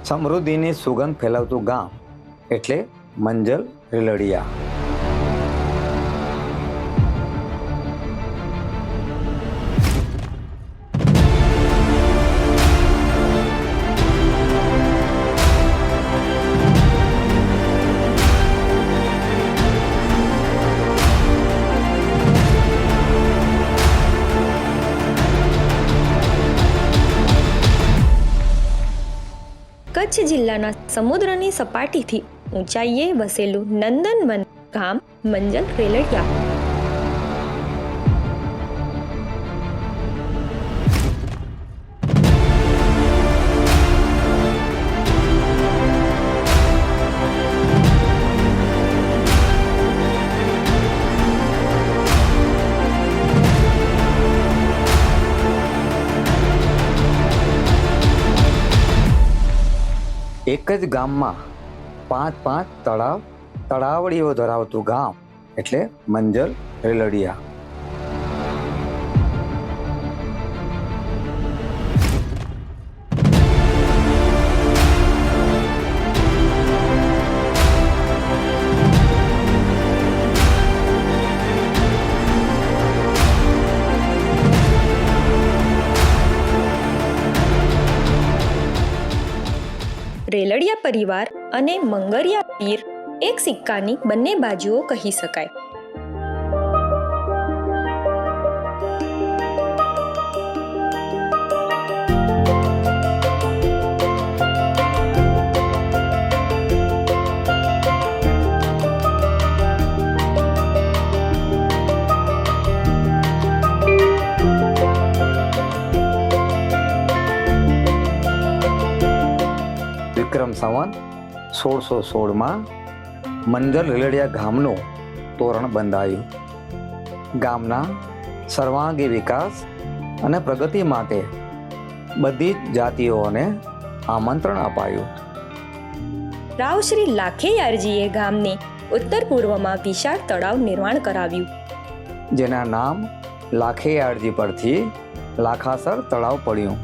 સમૃદ્ધિની સુગંધ ફેલાવતું ગામ એટલે મંજલ રેલડિયા. કચ્છ જિલ્લાના સમુદ્રની સપાટીથી ઊંચાઈએ વસેલું નંદનવન ગામ મંજલ રેલડિયા. એક જ ગામમાં 5 તળાવડીઓ ધરાવતું ગામ એટલે મંજલ રેલડિયા. રેલડિયા પરિવાર અને મંગરિયા પીર એક સિક્કાની બંને બાજુઓ કહી શકાય. વિક્રમ સંવત 1616માં મંજલ રેલડિયા ગામનું તોરણ બંધાયું. ગામના સર્વાંગી વિકાસ અને પ્રગતિ માટે બધી જ જાતિઓને આમંત્રણ અપાયું. રાવ શ્રી લાખેયારજીએ ગામની ઉત્તર પૂર્વમાં વિશાળ તળાવ નિર્માણ કરાવ્યું, જેના નામ લાખેયારજી પરથી લાખાસર તળાવ પડ્યું.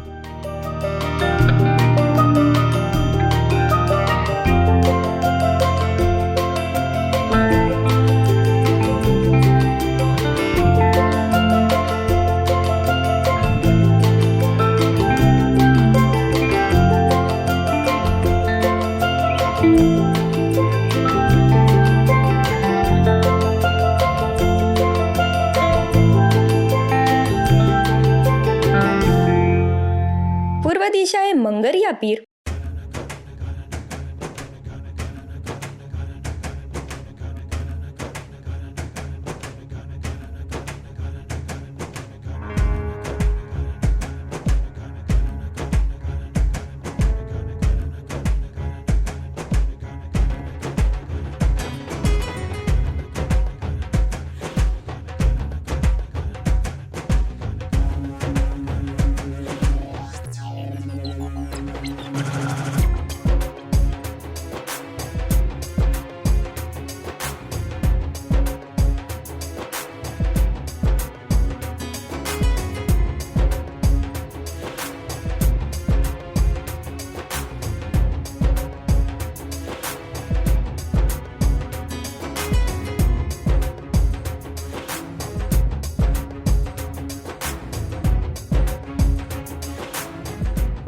પૂર્વ દિશાએ મંગરિયા પીર,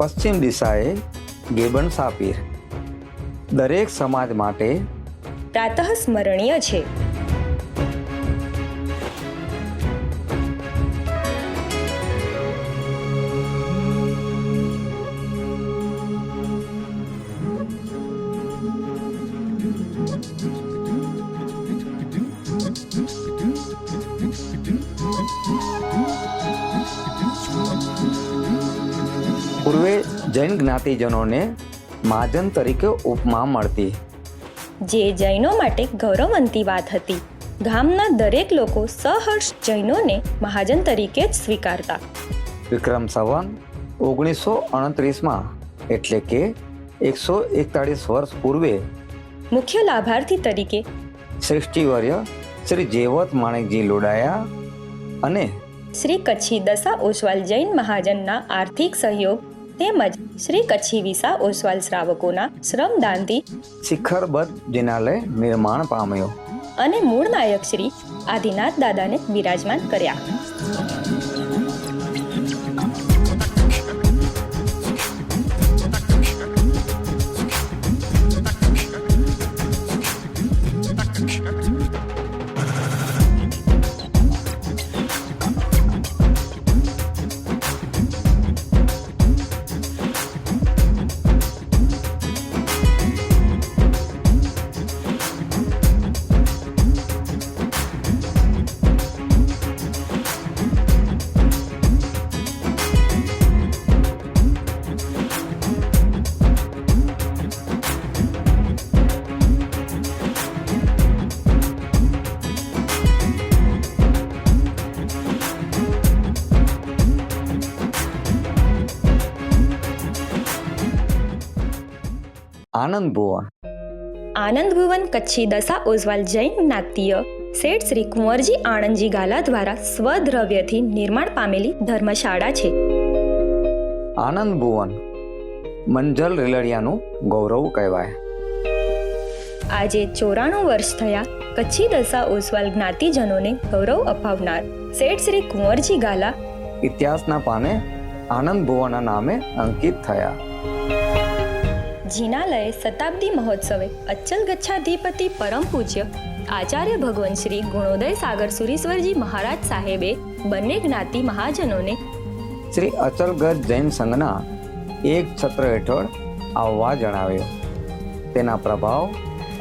પશ્ચિમ દિશાએ ગેબણસા પીર દરેક સમાજ માટે પ્રાતઃ સ્મરણીય છે. પૂર્વે જૈન જ્ઞાતિજનોને મહાજન તરીકે ઉપમા મળતી, જે જૈનો માટે ગૌરવવંતી વાત હતી. ગામના દરેક લોકો સહર્ષ જૈનોને મહાજન તરીકે જ સ્વીકારતા. વિક્રમ સંવત 1929માં એટલે કે 141 વર્ષ પૂર્વે મુખ્ય લાભાર્થી તરીકે શ્રેષ્ઠીવર્ય શ્રી જેવત માણેકજી લોડાયા અને શ્રી કચ્છી દશા ઓસવાલ જૈન મહાજનના આર્થિક સહયોગ તેમજ શ્રી કચ્છી વિસા ઓસવાલ શ્રાવકોના શ્રમદાનથી શિખરબદ્ધ જિનાલય નિર્માણ પામ્યો અને મૂળ નાયક શ્રી આદિનાથ દાદાને બિરાજમાન કર્યા. આનંદ ભુવન. આનંદ ભુવન કચ્છી દશા ઓઝવાલ જૈન નાટ્ય શેઠ શ્રી કુંવરજી આણંદજી ગાલા દ્વારા સ્વદ્રવ્યથી નિર્માણ પામેલી ધર્મશાળા છે. આનંદ ભુવન મંજલ રેલડિયાનું ગૌરવ કહેવાય. આજે 94 વર્ષ થયા કચ્છી દશા ઓઝવાલ જ્ઞાતિજનોને ગૌરવ અપાવનાર શેઠ શ્રી કુંવરજી ગાલા ઇતિહાસના પાને આનંદ ભુવનના નામે અંકિત થયા. જિનાલયે શતાબ્દી મહોત્સવે અચ્ચલ ગચ્છાધિપતિ પરમ પૂજ્ય આચાર્ય ભગવાન શ્રી ગુણોદય સાગર સુરીશ્વરજી મહારાજ સાહેબે બંને જ્ઞાતિ મહાજનોને શ્રી અચલગઢ જૈન સંઘના એક છત્ર હેઠળ આવવા જણાવ્યો. તેના પ્રભાવ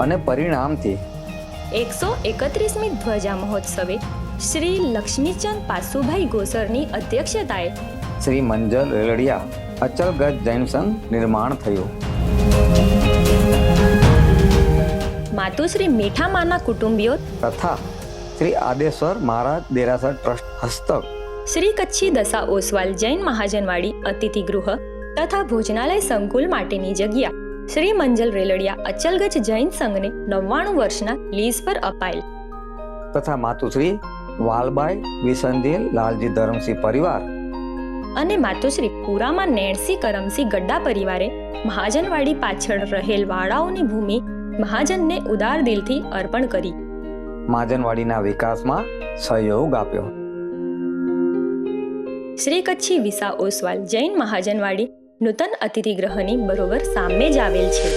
અને પરિણામથી 131મી ધ્વજા મહોત્સવે શ્રી લક્ષ્મીચંદ પાસુભાઈ ગોસરની અધ્યક્ષતાએ શ્રી મંજલ રેલડિયા અચલગઢ જૈન સંઘ નિર્માણ થયું. માતુશ્રી મીઠામાના કુટુંબીઓ તથા શ્રી આદેશ્વર મહારાજ દેરાસર ટ્રસ્ટ હસ્તક શ્રી કચ્છી દશા ઓસવાલ જૈન મહાજનવાડી અતિથિ ગૃહ તથા ભોજનાલય સંકુલ માટેની જગ્યા શ્રી મંજલ રેલડિયા અચલગઢ જૈન સંઘને 99 વર્ષના લીઝ પર અપાયેલ તથા માતુશ્રી વાલબાઈ વિસંધેલ લાલજી ધરમસિંહ પરિવાર અને માતુશ્રી પુરામાં નેણસી કરમસી ગડ્ડા પરિવારે મહાજનવાડી પાછળ રહેલ વાડાઓની ભૂમિ મહાજનને ઉદાર દિલથી અર્પણ કરી મહાજનવાડીના વિકાસમાં સહયોગ આપ્યો. શ્રી કચ્છી વિસા ઓસવાલ જૈન મહાજનવાડી નૂતન અતિથિગૃહની બરોબર સામે જ આવેલ છે.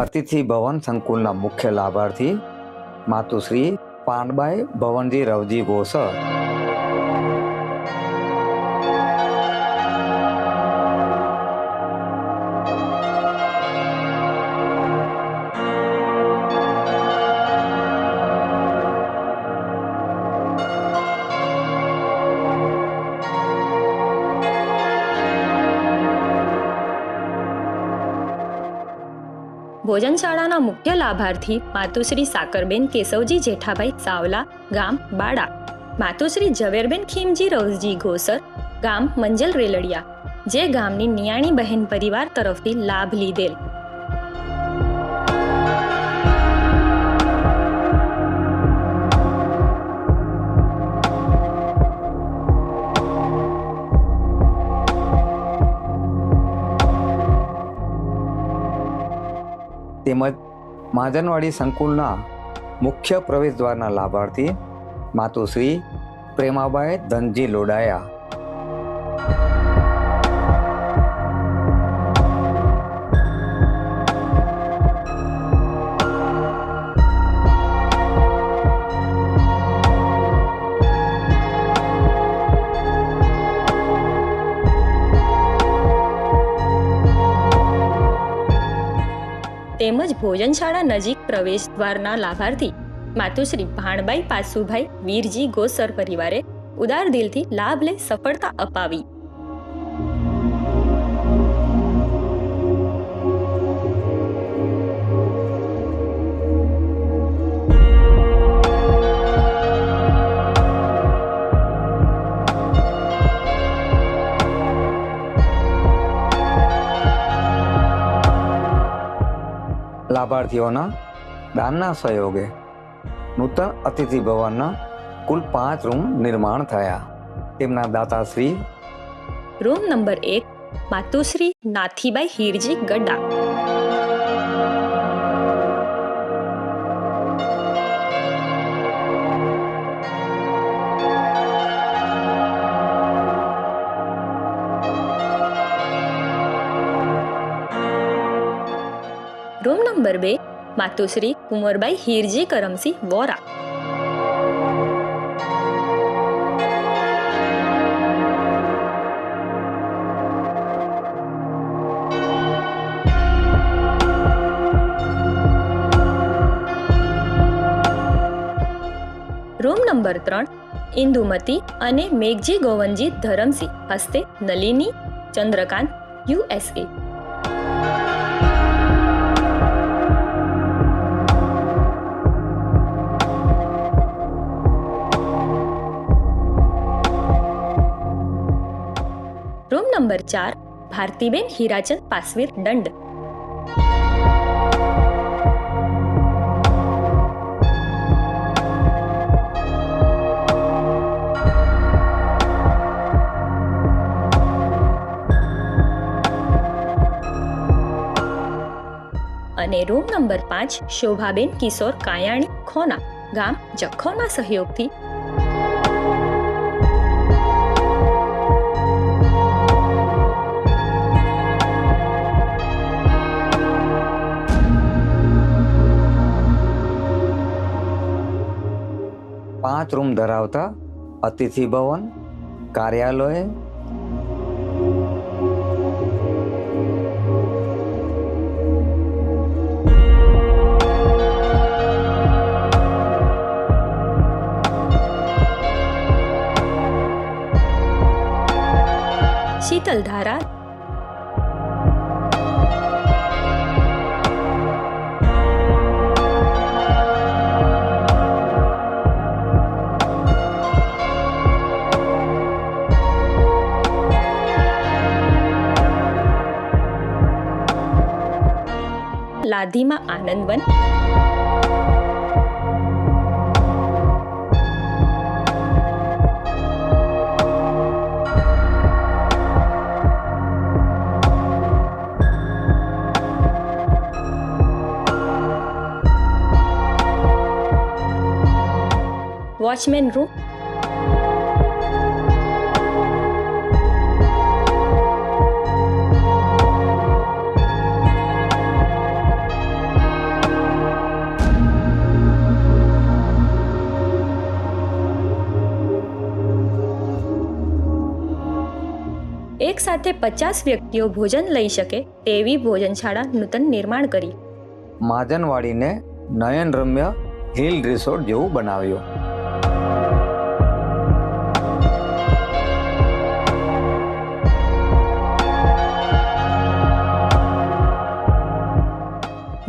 અતિથિ ભવન સંકુલના મુખ્ય લાભાર્થી માતુશ્રી પાંડબાઈ ભવનજી રવજી ગોસર. ભોજનશાળાના મુખ્ય લાભાર્થી માતુશ્રી સાકરબેન કેશવજી જેઠાભાઈ સાવલા ગામ બાડા, માતુશ્રી ઝવેરબેન ખીમજી રવજી ગોસર ગામ મંજલ રેલડિયા, જે ગામની નિયાણી બહેન પરિવાર તરફથી લાભ લીધેલ. તેમજ મહાજનવાડી સંકુલના મુખ્ય પ્રવેશદ્વારના લાભાર્થી માતુશ્રી પ્રેમાબાઈ ધનજી લોડાયા. તેમજ ભોજનશાળા નજીક પ્રવેશ દ્વારના લાભાર્થી માતુશ્રી ભાણબાઈ પાસુભાઈ વીરજી ગોસર પરિવારે ઉદાર દિલથી લાભ લઈ સફળતા અપાવી. લાભાર્થીઓના દાનના સહયોગે નૂતન અતિથિ ભવનના કુલ 5 રૂમ નિર્માણ થયા. તેમના દાતાશ્રી રૂમ નંબર 1 માતુશ્રી નાથીબાઈ હીરજી ગડા. રૂમ નંબર 2 માતુશ્રી કુંવરબાઈ હીરજી કરમસિંહ વોરા. રૂમ નંબર 3 ઇન્દુમતી અને મેઘજી ગોવનજી ધરમસિંહ હસ્તે Nalini Chandrakant USA. Room number 4 Bhartiben Hirachand Pasvir Dand. અને રૂમ નંબર 5 શોભાબેન કિશોર કાયાણી ખોના ગામ જખૌના સહયોગથી પાંચ રૂમ ધરાવતા અતિથિ ભવન, કાર્યાલય, શીતલધારા, લાધીમાં આનંદવન, વોચમેન રૂમ, એક સાથે 50 વ્યક્તિઓ ભોજન લઈ શકે તેવી ભોજનશાળા નૂતન નિર્માણ કરી. માજનવાડીને નયનરમ્ય હિલ રિસોર્ટ જેવું બનાવ્યું.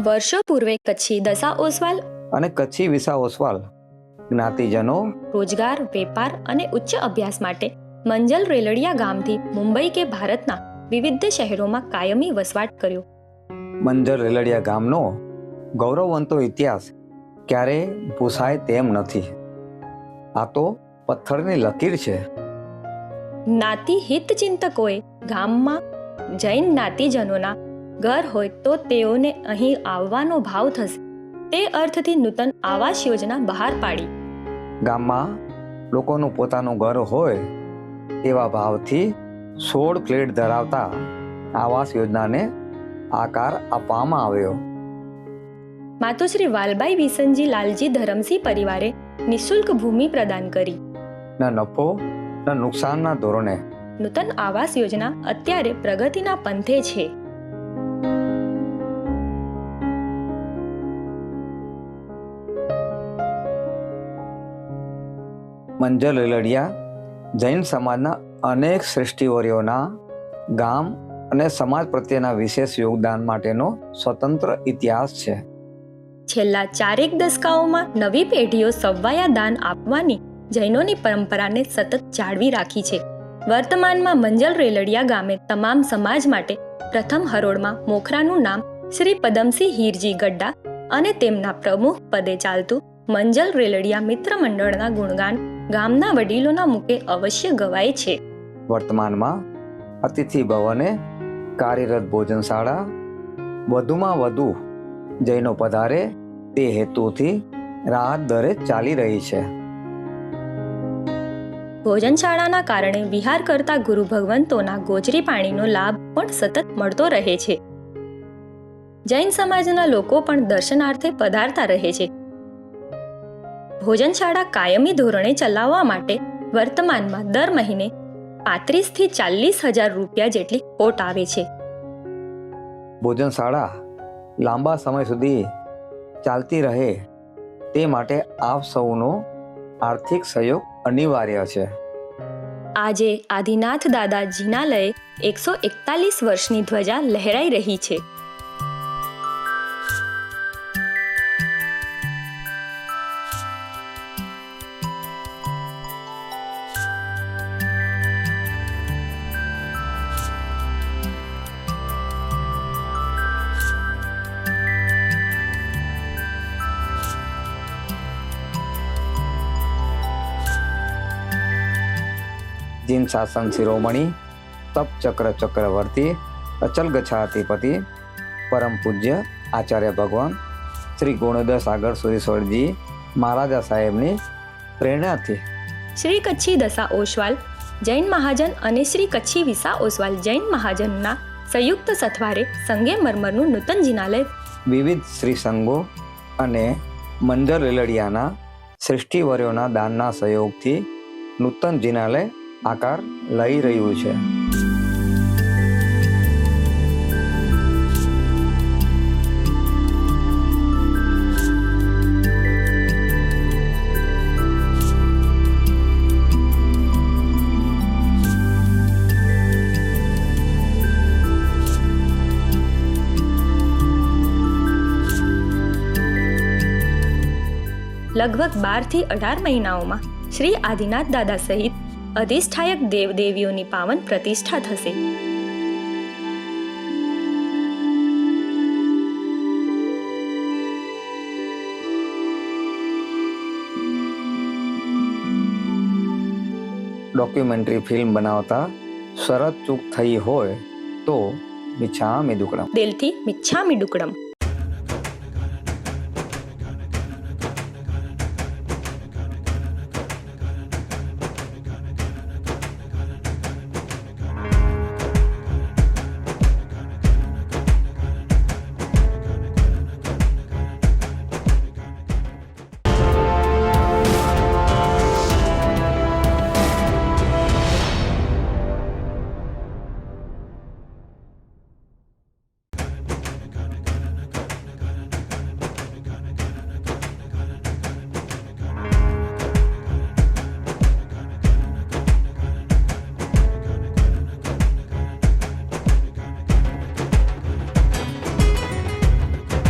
વર્ષો પૂર્વે કચ્છી દશા ઓસવાલ અને કચ્છી વિસા ઓસવાલ જ્ઞાતિજનો રોજગાર, વેપાર અને ઉચ્ચ અભ્યાસ માટે મંજલ રેલડિયા ગામથી મુંબઈ કે ભારતના વિવિધ શહેરોમાં કાયમી વસવાટ કર્યો. મંજલ રેલડિયા ગામનો ગૌરવવંતો ઇતિહાસ ક્યારેય ભૂસાય તેમ નથી. આ તો પથ્થરની લકીર છે. જ્ઞાતિ હિતચિંતકોએ ગામમાં જૈન જ્ઞાતિજનોના ઘર હોય તો તેઓને અહીં આવવાનો ભાવ થશે તે અર્થથી નૂતન આવાસ યોજના બહાર પાડી. ગામમાં લોકોનું પોતાનું ઘર હોય તેવા ભાવથી 16 ફ્લેટ ધરાવતા આવાસ યોજનાને આકાર આપવામાં આવ્યો. માતુશ્રી વાલબાઈ વિસનજી લાલજી ધરમસિંહ પરિવારે નિઃશુલ્ક ભૂમિ પ્રદાન કરી. ન નફો ન નુકસાનના ધોરણે નૂતન આવાસ યોજના અત્યારે પ્રગતિના પંથે છે. મંજલ રેલડિયા જૈન સમાજના અનેક શ્રેષ્ઠીવર્યોના ગામ અને સમાજ પ્રત્યેના વિશેષ યોગદાન માટેનો સ્વતંત્ર ઇતિહાસ છે. છેલ્લા 4 દશકાઓમાં નવી પેઢીઓ સવાયા દાન આપવાની જૈનોની પરંપરાને સતત જાળવી રાખી છે. વર્તમાનમાં મંજલ રેલડિયા ગામે તમામ સમાજ માટે પ્રથમ હરોળમાં મોખરાનું નામ શ્રી પદમસિંહ હીરજી ગડ્ડા અને તેમના પ્રમુખ પદે ચાલતું મંજલ રેલડિયા મિત્ર મંડળના ગુણગાન ગામના વડીલોના મુખે અવશ્ય ગવાય છે. વર્તમાનમાં અતિથિ ભવને કાર્યરત ભોજનશાળા વધુમાં વધુ જૈનો પધારે તે હેતુથી રાહત દરે ચાલી રહી છે. ભોજનશાળાના કારણે વિહાર કરતા ગુરુ ભગવંતોના ગોચરી પાણીનો લાભ પણ સતત મળતો રહે છે. જૈન સમાજના લોકો પણ દર્શનાર્થે પધારતા રહે છે. ભોજનશાળા કાયમી ધોરણે ચલાવવા માટે વર્તમાનમાં દર મહિને 35 થી 40,000 રૂપિયા જેટલી ખોટ આવે છે. ભોજનશાળા લાંબા સમય સુધી ચાલતી રહે તે માટે આપ સૌનો આર્થિક સહયોગ અનિવાર્ય છે. આજે આદિનાથ દાદા જિનાલયે 141 વર્ષની ધ્વજા લહેરાઈ રહી છે. જીન શાસન શિરોમણી તપ ચક્ર ચક્રવર્તી અચલ ગચ્છાધિપતિ પરમ પૂજ્ય આચાર્ય ભગવાન શ્રી ગુણોદય સાગર સુરેશ્વરજી મહારાજા સાહેબની પ્રેરણાથી શ્રી કચ્છી દશા ઓસવાલ જૈન મહાજન અને શ્રી કચ્છી વિસા ઓસવાલ જૈન મહાજનના સંયુક્ત સથવારે સંગે મરમરનું નૂતન જિનાલય વિવિધ શ્રી સંઘો અને મંજર રેલડિયાના સૃષ્ટિવર્યોના દાનના સહયોગથી નૂતન જિનાલય આકાર લઈ રહ્યું છે. લગભગ 12 થી 18 મહિનાઓમાં શ્રી આદિનાથ દાદા સહિત અધિષ્ઠાયક દેવદેવીઓની પાવન પ્રતિષ્ઠા થશે. ડોક્યુમેન્ટરી ફિલ્મ બનાવતા શરત ચૂક થઈ હોય તો મિચ્છામિ દુક્કડમ. દિલથી મિચ્છામિ દુક્કડમ.